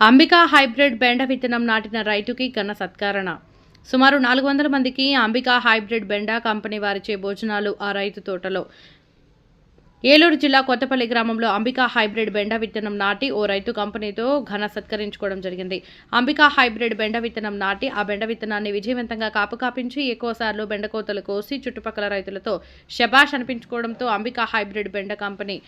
Ambika hybrid బెండ విత్తనం నాటిన రైతుకి ఘన సత్కారణ. సుమారు 400 మందికి అంబికా హైబ్రిడ్ బెండ కంపెనీ వారిచే భోజనాలు ఆ రైతు తోటలో. ఏలూరు జిల్లా కొత్తపల్లి గ్రామంలో అంబికా హైబ్రిడ్ బెండ విత్తనం నాటి ఓ రైతు కంపెనీతో ఘన సత్కరించుకోవడం జరిగింది. అంబికా హైబ్రిడ్ బెండ విత్తనం నాటి ఆ బెండ విత్తనాన్ని విజయవంతంగా కాపు కాపించి ఎక్కువసార్లు బెండకోతలు కోసి చుట్టుపక్కల రైతులతో శబాష్ అనిపించుకోవడంతో అంబికా హైబ్రిడ్ బెండ కంపెనీ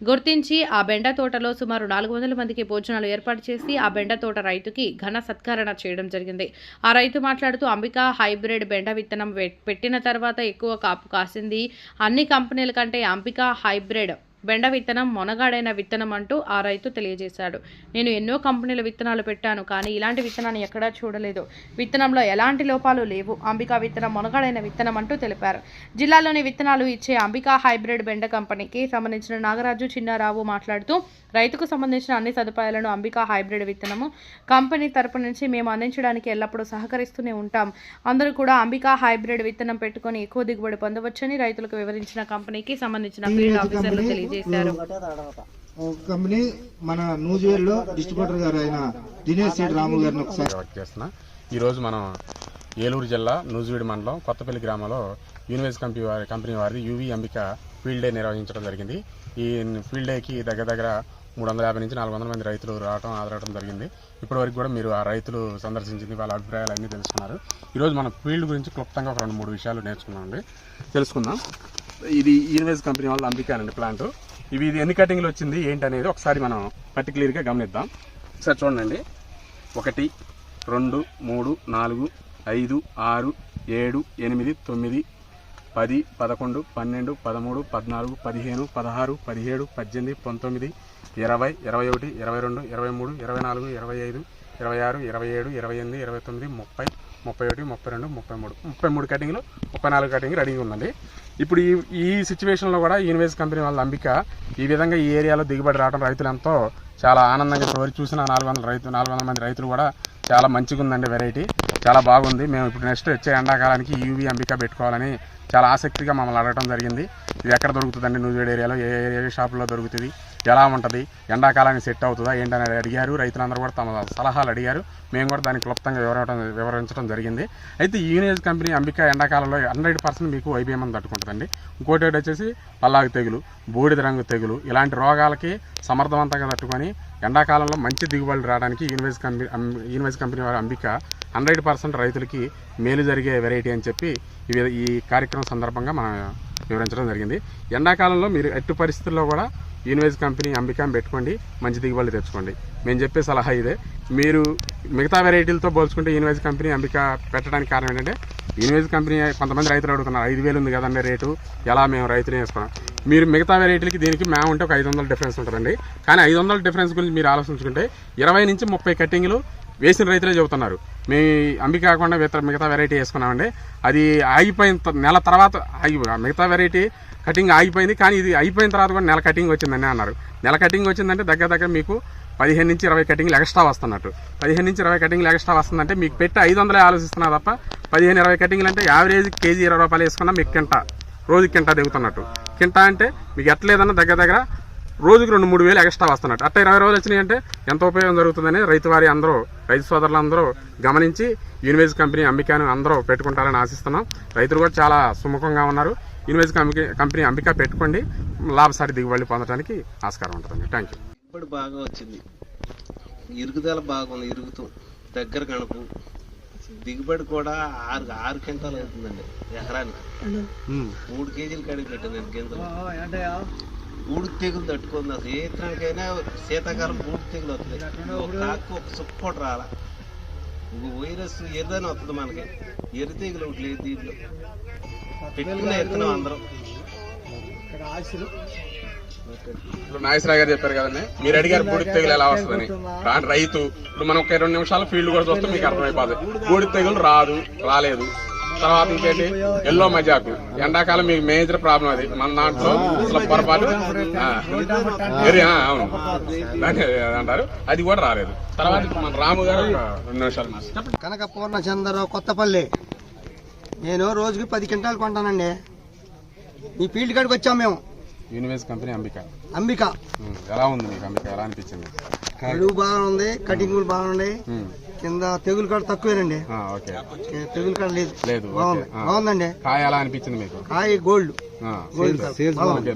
గుర్తించి ఆ బెండ తోటలో సుమారు 400 మందికి భోజనాలు ఏర్పాటు చేసి ఆ బెండ తోట రైతుకి ఘన సత్కారణ చేయడం జరిగింది. ఆ రైతు మాట్లాడుతూ అంబికా హైబ్రిడ్ బెండ విత్తనం పెట్టిన తర్వాత ఎక్కువ కాపు కాసింది. అన్ని కంపెనీల కంటే అంబికా హైబ్రిడ్ బెండ విత్తనం మొనగాడైన విత్తనం అంటూ ఆ రైతు తెలియజేశాడు. నేను ఎన్నో కంపెనీల విత్తనాలు పెట్టాను, కానీ ఇలాంటి విత్తనాన్ని ఎక్కడా చూడలేదు. విత్తనంలో ఎలాంటి లోపాలు లేవు. అంబికా విత్తనం మొనగాడైన విత్తనం అంటూ తెలిపారు. జిల్లాలోని విత్తనాలు ఇచ్చే అంబికా హైబ్రిడ్ బెండ కంపెనీకి సంబంధించిన నాగరాజు చిన్నారావు మాట్లాడుతూ రైతుకు సంబంధించిన అన్ని సదుపాయాలను అంబికా హైబ్రిడ్ విత్తనము కంపెనీ తరపు నుంచి మేము అందించడానికి ఎల్లప్పుడూ సహకరిస్తూనే ఉంటాం. అందరూ కూడా అంబికా హైబ్రిడ్ విత్తనం పెట్టుకొని ఎక్కువ దిగుబడి పొందవచ్చని రైతులకు వివరించిన కంపెనీకి సంబంధించిన ఫీల్డ్ ఆఫీసర్లు తెలియజేశారు. కంపెనీ మన నూజివేడ్లో డిస్ట్రిబ్యూటర్ గారు అయిన దినేష్ సీడ్ రాము గారిని ఒకసారి చేస్తున్నా. ఈరోజు మనం ఏలూరు జిల్లా నూజివేడ్ మండలం కొత్తపల్లి గ్రామంలో యూనివేస్ కంపెనీ వారిది యూవీ అంబికా ఫీల్డ్ డే నిర్వహించడం జరిగింది. ఈ ఫీల్డ్ డేకి దగ్గర 350 నుంచి 400 మంది రైతులు హాజరవడం జరిగింది. ఇప్పటివరకు కూడా మీరు ఆ రైతులు సందర్శించింది, వాళ్ళ అభిప్రాయాలు అన్నీ తెలుసుకున్నారు. ఈరోజు మనం ఫీల్డ్ గురించి క్లుప్తంగా ఒక 2-3 విషయాలు తెలుసుకుందాం. ఇది యూనివేస్ కంపెనీ వాళ్ళ అంబికా అండి ప్లాంట్. ఇది ఎన్ని కటింగ్లు వచ్చింది ఏంటి అనేది ఒకసారి మనం పర్టికులర్గా గమనిద్దాం. ఒకసారి చూడండి. 1, 2, 3, 4, 5, 6, 7, 8, 9, 10, 11, 12, 13, 14, 15, 16, 17, 18, 19, 20, 21, 22, 23, 24, 25, 26, 27, 28, 29, 30, 31, 32, 33 కటింగ్లు, 34 కటింగ్ రెడీగా ఉందండి. ఇప్పుడు ఈ సిచ్యువేషన్లో కూడా యూనివేస్ కంపెనీ వాళ్ళ అంబిక ఈ విధంగా ఈ ఏరియాలో దిగుబడి రావడం రైతులంతో చాలా ఆనందంగా ఎవరు చూసిన 400 మంది రైతులు కూడా చాలా మంచిగా ఉందండి. వెరైటీ చాలా బాగుంది. మేము ఇప్పుడు నెక్స్ట్ వచ్చే ఎండాకాలానికి యూవీ అంబిక పెట్టుకోవాలని చాలా ఆసక్తిగా మమ్మల్ని అడగడం జరిగింది. ఇది ఎక్కడ దొరుకుతుందండి, నూజివేడ్ ఏరియాలో ఏ షాపులో దొరుకుతుంది, ఎలా ఉంటుంది, ఎండాకాలానికి సెట్ అవుతుందా ఏంటని అడిగారు. రైతులందరూ కూడా తమ సలహాలు అడిగారు. మేము కూడా దానికి క్లుప్తంగా వివరించడం జరిగింది. అయితే యూనివేస్ కంపెనీ అంబికా ఎండాకాలంలో 100% మీకు వైబీఎం తట్టుకుంటుందండి. ఇంకోటి వచ్చేసి పల్లాకు తెగులు, బూడిద రంగు తెగులు ఇలాంటి రోగాలకి సమర్థవంతంగా తట్టుకొని ఎండాకాలంలో మంచి దిగుబడులు రావడానికి యూనివేస్ కంపెనీ వారి అంబిక 100% రైతులకి మేలు జరిగే వెరైటీ అని చెప్పి ఈ కార్యక్రమం సందర్భంగా మనం వివరించడం జరిగింది. ఎండాకాలంలో మీరు ఎట్టి పరిస్థితుల్లో కూడా యూనివేస్ కంపెనీ అంబికాని పెట్టుకోండి, మంచి దిగుబడులు తెచ్చుకోండి. మేము చెప్పే సలహా ఇదే. మీరు మిగతా వెరైటీలతో పోల్చుకుంటే యూనివేస్ కంపెనీ అంబికా పెట్టడానికి కారణం ఏంటంటే యూనివేస్ కంపెనీ కొంతమంది రైతులు అడుగుతున్నారు 5,000 ఉంది కదండి రేటు, ఎలా మేము రైతులు వేసుకున్నాం. మీరు మిగతా వెరైటీలకి దీనికి మేము ఉంటే ఒక 500 డిఫరెన్స్ ఉంటుందండి. కానీ 500 డిఫరెన్స్ గురించి మీరు ఆలోచించుకుంటే 20 నుంచి 30 కట్టింగ్లు వేసిన రైతులే చెబుతున్నారు. మేము అంబికా కాకుండా మిగతా వెరైటీ వేసుకున్నామండి, అది ఆగిపోయిన నెల తర్వాత మిగతా వెరైటీ కటింగ్ ఆగిపోయింది, కానీ ఇది అయిపోయిన తర్వాత కూడా నెల కటింగ్ వచ్చిందని అన్నారు. నెల కటింగ్ వచ్చిందంటే దగ్గర మీకు 15 నుంచి 20 కటింగ్లు ఎక్స్ట్రా వస్తున్నట్టు. 15 నుంచి 20 కటింగ్లు ఎక్స్ట్రా వస్తుందంటే మీకు పెట్టి 500 ఆలోచిస్తున్నా తప్ప 15-20 కటింగ్లు అంటే యావరేజ్ కేజీ 20 రూపాయలు వేసుకున్నా మీకు రోజుకి కింటా దిగుతున్నట్టు. కింటా అంటే మీకు ఎట్లేదన్నా దగ్గర రోజుకి 2-3 వేలు ఎక్స్ట్రా వస్తున్నట్టు. అట్లా 20 రోజులు వచ్చినాయి అంటే ఎంత ఉపయోగం జరుగుతుందని రైతు సోదరులందరూ గమనించి యూనివేస్ కంపెనీ అంబికాను అందరూ పెట్టుకుంటారని ఆశిస్తున్నాం. రైతులు కూడా చాలా సుముఖంగా ఉన్నారు. యూనివేస్ కంపెనీ అంబికా పెట్టుకోండి, లాభసాటి దిగుబడి పొందడానికి ఆస్కారం ఉంటుందండి. Thank you. ఇప్పుడు బాగా వచ్చింది, ఇరుగుదల బాగుంది, ఇరుగుతూ దగ్గర కనుపు దిగుబడి కూడా 6 క్వింటాలు అవుతుందండి ఎకరానికి. 3 కేజీలు కడిగి పెట్టిందండి గింజలు. బూడి తెగులు తట్టుకుంది. అసలు ఏ ఇతరానికైనా శీతాకాలం బూడి తెగులు వస్తుంది. ఒక కాకు ఒక సుక్క కూడా రాలా. వైరస్ ఎర్రని వస్తుంది మనకి. ఎర్ర తెగులు ఒకటి లేదు దీంట్లో. పెట్టుకున్న ఎత్తున్నాం అందరం. ఇప్పుడు నాగేశ్వరరావు గారు చెప్పారు కదండి, మీరు అడిగారు బూడిద తెగులు ఎలా వస్తుందని. రైతు ఇప్పుడు మనం ఒక 2 నిమిషాలు ఫీల్డ్ కూడా చూస్తే మీకు అర్థమైపోతుంది. బూడిద తెగులు రాలేదు. తర్వాత ఇంకేంటి, ఎల్లో మజాకు ఎండాకాలం మీకు మేజర్ ప్రాబ్లం అది. మన దాంట్లో అసలు పొరపాటు అవును అంటారు, అది కూడా రాలేదు. తర్వాత మన రాము గారు 2 నిమిషాలు. కనక పూర్ణచంద్రరావు, కొత్తపల్లి. నేను రోజుకి 10 క్వింటాలు కొంటానండి. ఈ ఫీల్డ్ కాడికి వచ్చాం మేము. యూనివేస్ కంపెనీ అంబిక. అంబిక. ఎలా ఉంది మీకు అంబిక, ఎలా అనిపించింది? అడుగు బాగా ఉంది, కటింగ్ కూడా బాగున్నాయి, కింద తెగులు కాడ తక్కువేనండి. ఓకే, తెగులు కాడ లేదు, బాగుంది. బాగుందండి. కాయ ఎలా అనిపించింది మీకు? కాయ గోల్డ్.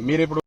మీరు ఇప్పుడు